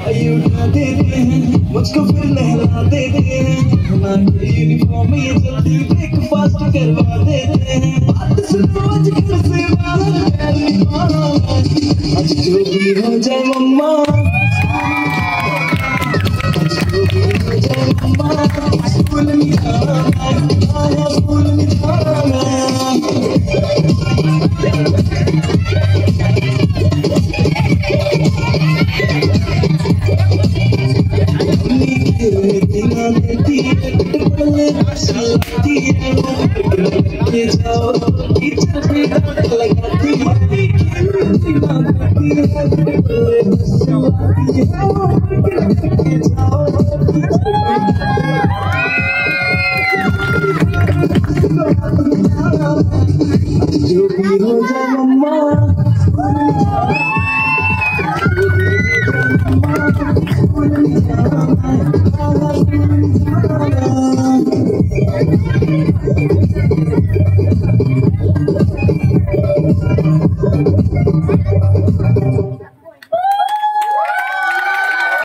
ये उठा देते हैं, मुझको फिर नहला देते हैं। हमारे यूनिफॉर्म ये जल्दी ब्रेकफास्ट करवा देते हैं। बात सुनो आजकल से बाहर पैर निकालो, आज जो भी हो जाए मम्मा, आज जो भी हो जाए मम्मा, स्कूल में जाना है, स्कूल में जाना है। जाओ टीचर भी लगाती जो भी हो जाए मम्मा,